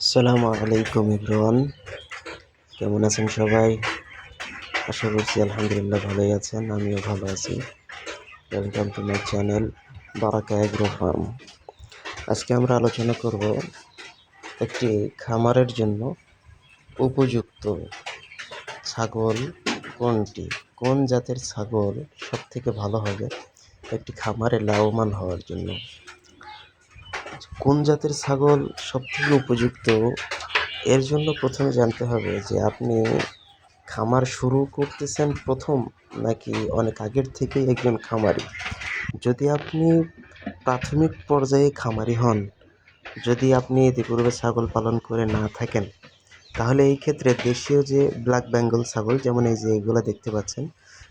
আসসালামু আলাইকুম এভরিওয়ান, কেমন আছেন সবাই? আশা করছি আলহামদুলিল্লাহ ভালোই আছেন। আমিও ভালো আছি। Welcome to my channel Baraka agro farm. আজকে আমরা আলোচনা করব একটি খামারের জন্য উপযুক্ত ছাগল কোনটি, কোন জাতের ছাগল সব থেকে ভালো হবে একটি খামারে লাভবান হওয়ার জন্য। কোন জাতের ছাগল সব থেকে উপযুক্ত, এর জন্য প্রথমে জানতে হবে যে আপনি খামার শুরু করতেছেন প্রথম, নাকি অনেক আগের থেকেই একজন খামারি। যদি আপনি প্রাথমিক পর্যায়ে খামারি হন, যদি আপনি ইতিপূর্বে ছাগল পালন করে না থাকেন, তাহলে এই ক্ষেত্রে দেশীয় যে ব্ল্যাক বেঙ্গল ছাগল, যেমন এই যে এগুলো দেখতে পাচ্ছেন,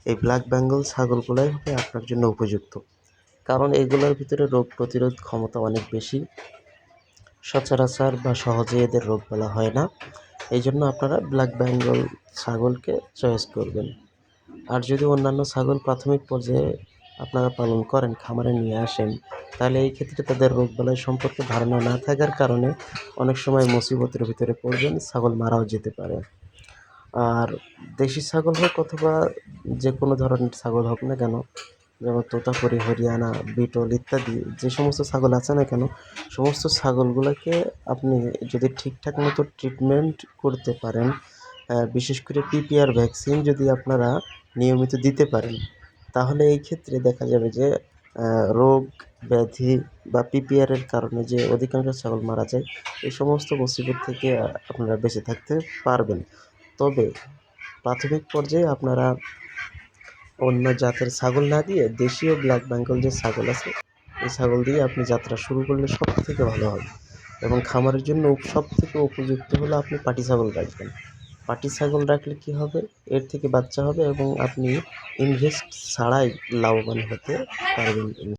এই ব্ল্যাক বেঙ্গল ছাগলগুলোই হবে আপনার জন্য উপযুক্ত। কারণ এগুলোর ভিতরে রোগ প্রতিরোধ ক্ষমতা অনেক বেশি, সচরাচর বা সহজে এদের রোগবালা হয় না। এই জন্য আপনারা ব্ল্যাক বেঙ্গল ছাগলকে চয়েস করবেন। আর যদি অন্যান্য ছাগল প্রাথমিক পর্যায়ে আপনারা পালন করেন, খামারে নিয়ে আসেন, তাহলে এই ক্ষেত্রে তাদের রোগবালাই সম্পর্কে ধারণা না থাকার কারণে অনেক সময় মুসিবতের ভিতরে পড়বেন, ছাগল মারাও যেতে পারে। আর দেশি ছাগল হোক অথবা যে কোনো ধরনের ছাগল হোক না কেন, যেমন তোতাপুরি, হরিয়ানা, বিটল ইত্যাদি যে সমস্ত ছাগল আছে না কেন, সমস্ত ছাগলগুলোকে আপনি যদি ঠিকঠাক মতো ট্রিটমেন্ট করতে পারেন, বিশেষ করে পিপিআর ভ্যাকসিন যদি আপনারা নিয়মিত দিতে পারেন, তাহলে এই ক্ষেত্রে দেখা যাবে যে রোগ ব্যাধি বা পিপিআরের কারণে যে অধিকাংশ ছাগল মারা যায়, এই সমস্ত মুসিবত থেকে আপনারা বেঁচে থাকতে পারবেন। তবে প্রাথমিক পর্যায়ে আপনারা অন্য জাতের ছাগল না দিয়ে দেশীয় ব্ল্যাক বেঙ্গল যে ছাগল আছে, এই ছাগল দিয়ে আপনি যাত্রা শুরু করলে সব থেকে ভালো হবে। এবং খামারের জন্য সব থেকে উপযুক্ত হলো আপনি পাটি ছাগল রাখবেন। পাটি ছাগল রাখলে কি হবে, এর থেকে বাচ্চা হবে এবং আপনি ইনভেস্ট ছাড়াই লাভবান হতে পারবেন।